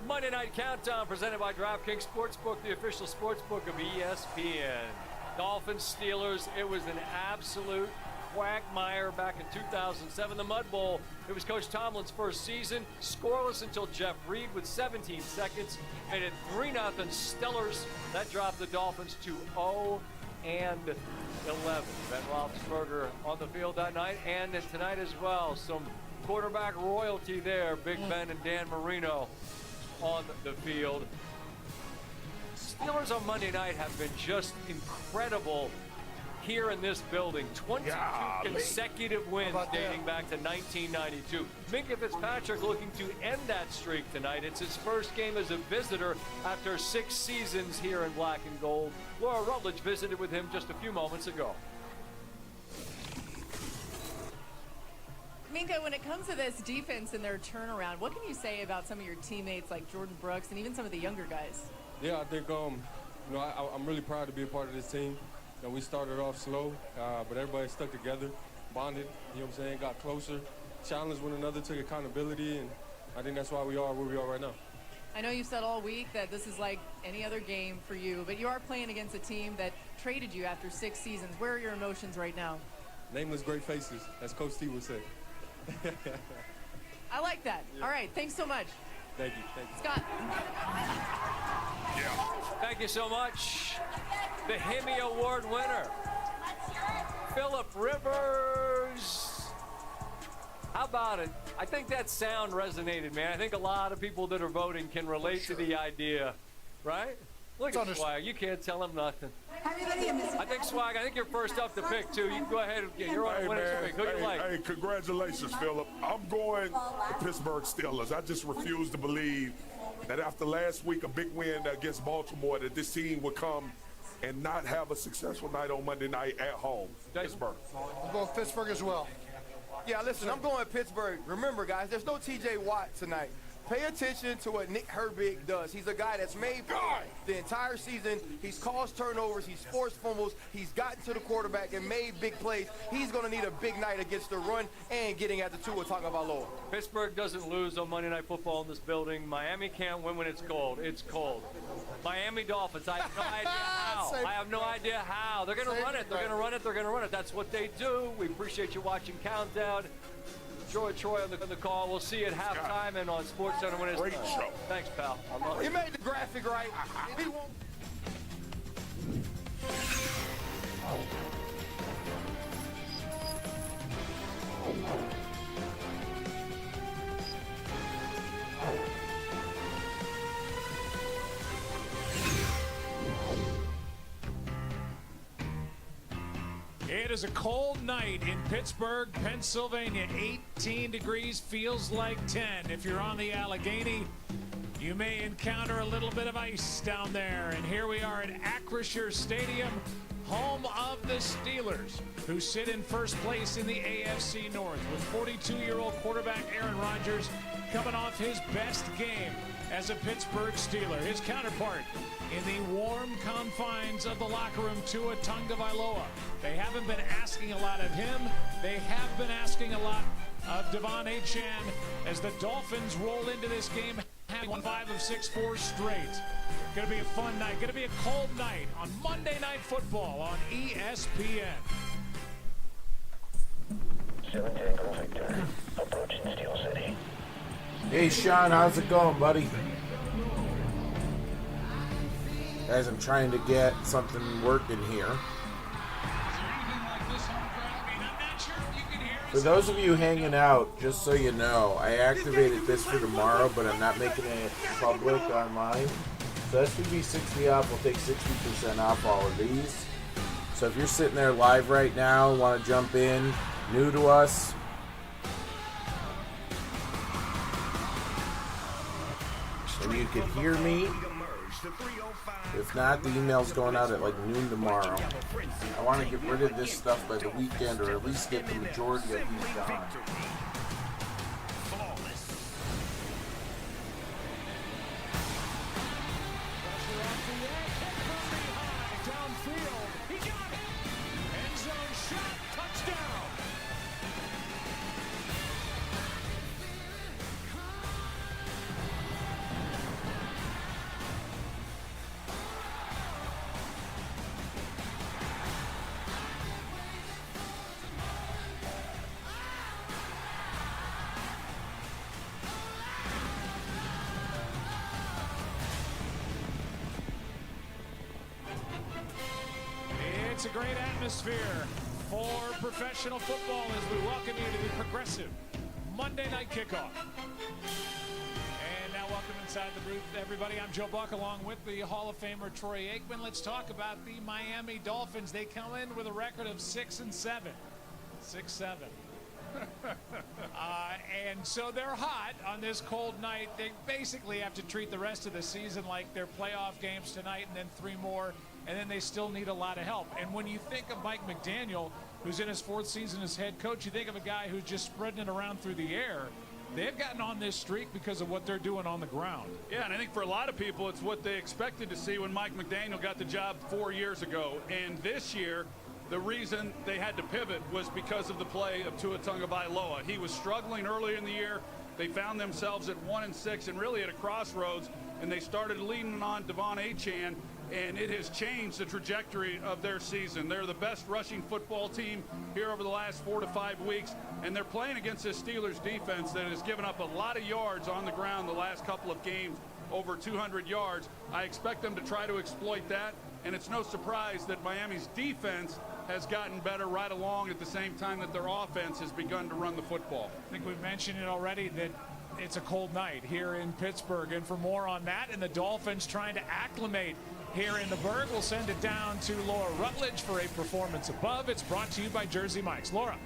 Monday Night Countdown presented by DraftKings Sportsbook, the official sportsbook of ESPN. Dolphins, Steelers, it was an absolute quagmire back in 2007. The Mud Bowl, it was Coach Tomlin's first season. Scoreless until Jeff Reed with 17 seconds. Made it 3-0 Steelers. That dropped the Dolphins to 0-11. Ben Roethlisberger on the field that night and tonight as well. Some quarterback royalty there. Big Ben and Dan Marino on the field. Steelers on Monday night have been just incredible here in this building. 22 consecutive wins dating back to 1992. Minkah Fitzpatrick looking to end that streak tonight. It's his first game as a visitor after 6 seasons here in black and gold. Laura Rutledge visited with him just a few moments ago. Minkah, when it comes to this defense and their turnaround, what can you say about some of your teammates like Jordan Brooks and even some of the younger guys? Yeah, I think I'm really proud to be a part of this team. We started off slow, but everybody stuck together, bonded, you know what I'm saying, got closer, challenged one another, took accountability, and I think that's why we are where we are right now. I know you've said all week that this is like any other game for you, but you are playing against a team that traded you after 6 seasons. Where are your emotions right now? Nameless great faces, as Coach T would say. I like that. Yeah. All right, thanks so much. Thank you. Scott. Thank you so much. The Hemi Award winner, Phillip Rivers. How about it? I think that sound resonated, man. I think a lot of people that are voting can relate to the idea, right? Look at Swag. You can't tell him nothing. I think Swag, I think you're first up to pick, too. You can go ahead and you're on the winner's pick. Who do you like? Hey, congratulations, Phillip. I'm going the Pittsburgh Steelers. I just refuse to believe that after last week, a big win against Baltimore, that this team would come and not have a successful night on Monday night at home. Pittsburgh. I'm going Pittsburgh as well. Yeah, listen, I'm going Pittsburgh. Remember, guys, there's no T.J. Watt tonight. Pay attention to what Nick Herbig does. He's a guy that's made the entire season. He's caused turnovers. He's forced fumbles. He's gotten to the quarterback and made big plays. He's going to need a big night against the run and getting at the Tua Tagovailoa. Pittsburgh doesn't lose on Monday Night Football in this building. Miami can't win when it's cold. It's cold. Miami Dolphins, I have no idea how. I have no idea how. They're going to run it. They're going to run it. They're going to run it. That's what they do. We appreciate you watching Countdown. Troy on the call. We'll see you at halftime and on SportsCenter when it's great show. Thanks, pal. I love you made the graphic right. He won't. is a cold night in Pittsburgh, Pennsylvania. 18 degrees, feels like 10. If you're on the Allegheny, you may encounter a little bit of ice down there. And here we are at Acrisure Stadium, home of the Steelers, who sit in first place in the AFC North with 42-year-old quarterback Aaron Rodgers coming off his best game as a Pittsburgh Steeler. His counterpart in the warm confines of the locker room, Tua Tagovailoa. They haven't been asking a lot of him. They have been asking a lot of Devon Achane as the Dolphins roll into this game, having won 5 of 6 4 straight. Going to be a fun night. Going to be a cold night on Monday Night Football on ESPN. 7 Tango Victor, approaching Steel City. Hey Sean, how's it going, buddy? Guys, I'm trying to get something working here. For those of you hanging out, just so you know, I activated this for tomorrow, but I'm not making it public online. So SBB40OFF will take 60% off all of these. So if you're sitting there live right now, want to jump in, new to us, and you can hear me. If not, the email's going out at like noon tomorrow. I want to get rid of this stuff by the weekend, or at least get the majority of these gone. It's a great atmosphere for professional football as we welcome you to the progressive Monday Night Kickoff. And now welcome inside the booth, everybody. I'm Joe Buck along with the Hall of Famer Troy Aikman. Let's talk about the Miami Dolphins. They come in with a record of 6-7. 6-7. And so they're hot on this cold night. They basically have to treat the rest of the season like their playoff games tonight and then 3 more. And then they still need a lot of help. And when you think of Mike McDaniel, who's in his 4th season as head coach, you think of a guy who's just spreading it around through the air. They've gotten on this streak because of what they're doing on the ground. Yeah, and I think for a lot of people, it's what they expected to see when Mike McDaniel got the job 4 years ago. And this year, the reason they had to pivot was because of the play of Tua Tagovailoa. He was struggling earlier in the year. They found themselves at 1-6 and really at a crossroads, and they started leaning on Devon Achane. And it has changed the trajectory of their season. They're the best rushing football team here over the last 4 to 5 weeks, and they're playing against this Steelers defense that has given up a lot of yards on the ground the last couple of games, over 200 yards. I expect them to try to exploit that, and it's no surprise that Miami's defense has gotten better right along at the same time that their offense has begun to run the football. I think we've mentioned it already that it's a cold night here in Pittsburgh, and for more on that and the Dolphins trying to acclimate here in the Burgh, we'll send it down to Laura Rutledge for a performance above. It's brought to you by Jersey Mike's. Laura.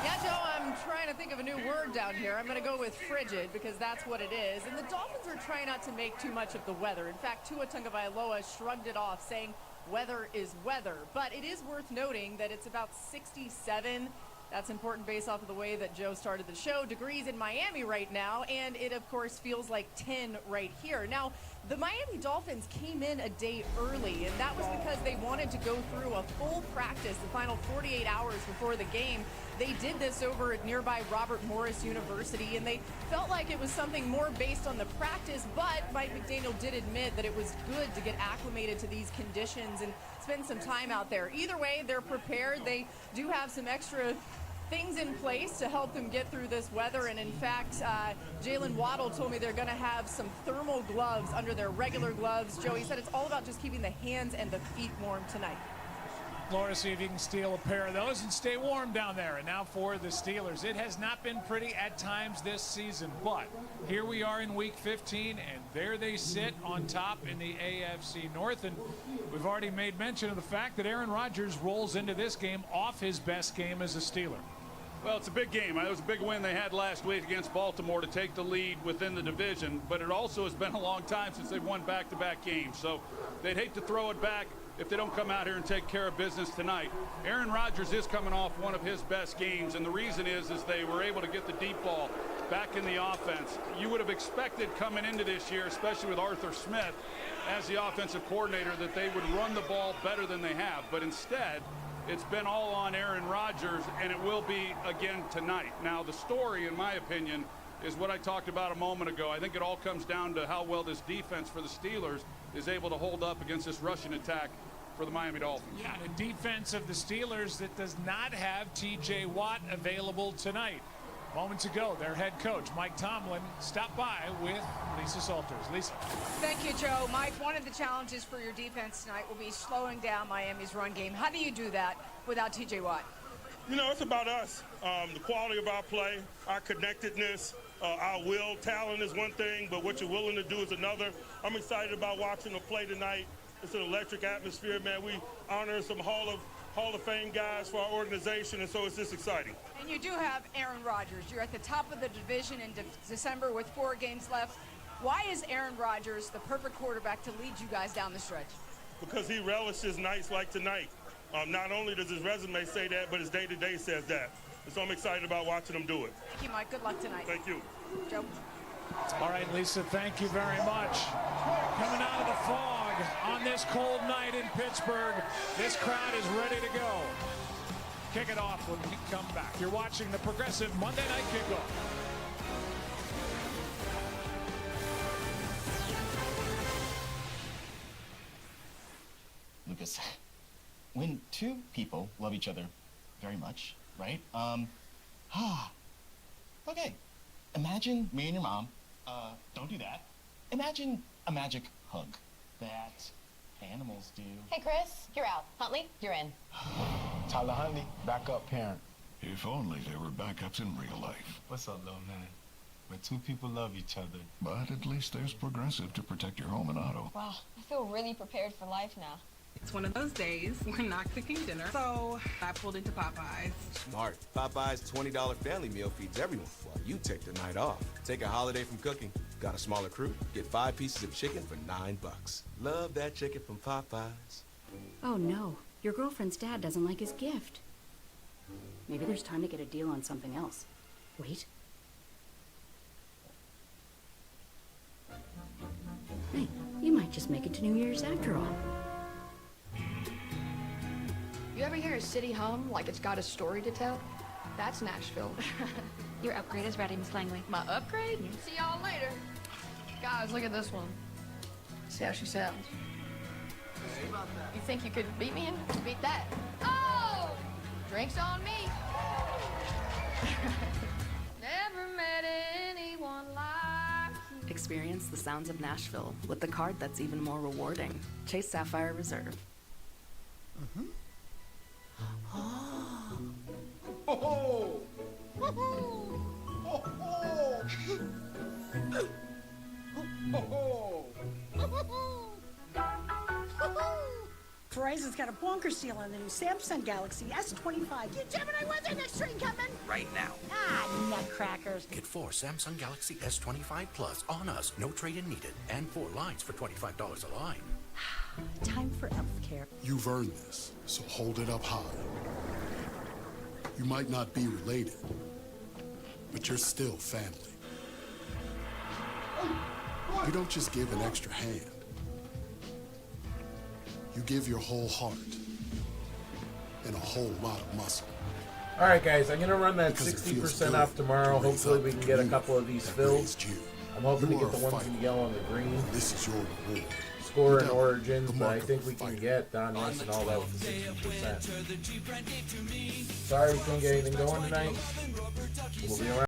Yeah, Joe, I'm trying to think of a new word down here. I'm going to go with frigid because that's what it is. And the Dolphins are trying not to make too much of the weather. In fact, Tua Tagovailoa shrugged it off, saying weather is weather. But it is worth noting that it's about 67. That's important based off of the way that Joe started the show. Degrees in Miami right now, and it, of course, feels like 10 right here. Now, the Miami Dolphins came in a day early, and that was because they wanted to go through a full practice the final 48 hours before the game. They did this over at nearby Robert Morris University, and they felt like it was something more based on the practice, but Mike McDaniel did admit that it was good to get acclimated to these conditions and spend some time out there. Either way, they're prepared. They do have some extra things in place to help them get through this weather, and in fact, Jalen Waddle told me they're going to have some thermal gloves under their regular gloves. Joe, he said it's all about just keeping the hands and the feet warm tonight. Laura, see if you can steal a pair of those and stay warm down there. And now for the Steelers. It has not been pretty at times this season, but here we are in week 15, and there they sit on top in the AFC North. And we've already made mention of the fact that Aaron Rodgers rolls into this game off his best game as a Steeler. Well, it's a big game. It was a big win they had last week against Baltimore to take the lead within the division, but it also has been a long time since they've won back-to-back games. So they'd hate to throw it back if they don't come out here and take care of business tonight. Aaron Rodgers is coming off one of his best games, and the reason is they were able to get the deep ball back in the offense. You would have expected coming into this year, especially with Arthur Smith as the offensive coordinator, that they would run the ball better than they have, but instead it's been all on Aaron Rodgers, and it will be again tonight. Now, the story, in my opinion, is what I talked about a moment ago. I think it all comes down to how well this defense for the Steelers is able to hold up against this rushing attack for the Miami Dolphins. Yeah, the defense of the Steelers that does not have T.J. Watt available tonight. Moments ago, their head coach, Mike Tomlin, stopped by with Lisa Salters. Lisa. Thank you, Joe. Mike, one of the challenges for your defense tonight will be slowing down Miami's run game. How do you do that without T.J. Watt? You know, it's about us. The quality of our play, our connectedness, our will. Talent is one thing, but what you're willing to do is another. I'm excited about watching the play tonight. It's an electric atmosphere, man. We honor some Hall of Fame guys for our organization, and so it's just exciting. And you do have Aaron Rodgers. You're at the top of the division in December with 4 games left. Why is Aaron Rodgers the perfect quarterback to lead you guys down the stretch? Because he relishes nights like tonight. Not only does his resume say that, but his day-to-day says that. And so I'm excited about watching him do it. Thank you, Mike. Good luck tonight. Thank you. Joe. All right, Lisa, thank you very much. Coming out of the fog on this cold night in Pittsburgh, this crowd is ready to go. Kick it off when we come back. You're watching the Progressive Monday Night Kickoff. Lucas, when two people love each other very much, right? Okay. Imagine me and your mom. Don't do that. Imagine a magic hug that animals do. Hey, Chris, you're out. Huntley, you're in. Tyler Huntley, backup parent. If only there were backups in real life. What's up, little man? Where two people love each other. But at least there's Progressive to protect your home and auto. Wow, I feel really prepared for life now. It's one of those days we're not cooking dinner, so I pulled into Popeyes. Smart. Popeyes' $20 family meal feeds everyone while you take the night off. Take a holiday from cooking. Got a smaller crew? Get 5 pieces of chicken for $9. Love that chicken from Popeyes. Oh no, your girlfriend's dad doesn't like his gift. Maybe there's time to get a deal on something else. Wait. Hey, you might just make it to New Year's after all. You ever hear a city hum like it's got a story to tell? That's Nashville. Your upgrade is ready, Miss Langley. My upgrade? See y'all later. Guys, look at this one. See how she sounds. You think you could beat me in? Beat that. Oh! Drinks on me. Never met anyone like you. Experience the sounds of Nashville with the card that's even more rewarding. Chase Sapphire Reserve. Oh! Verizon's got a bonkers deal on the new Samsung Galaxy S25. You Gemini weather next train coming? Right now. Nutcrackers. Get 4 Samsung Galaxy S25 Plus on us. No trade-in needed. And 4 lines for $25 a line. Time for elf care. You've earned this, so hold it up high. You might not be related, but you're still family. You don't just give an extra hand. You give your whole heart and a whole lot of muscle. All right, guys, I'm going to run that 60% off tomorrow. Hopefully we can get a couple of these filled. I'm hoping to get the ones in the yellow and the green. This is your reward. Score and origins, but I think we can get Don West and all that with the 60%. Sorry we couldn't get anything going tonight. We'll be around.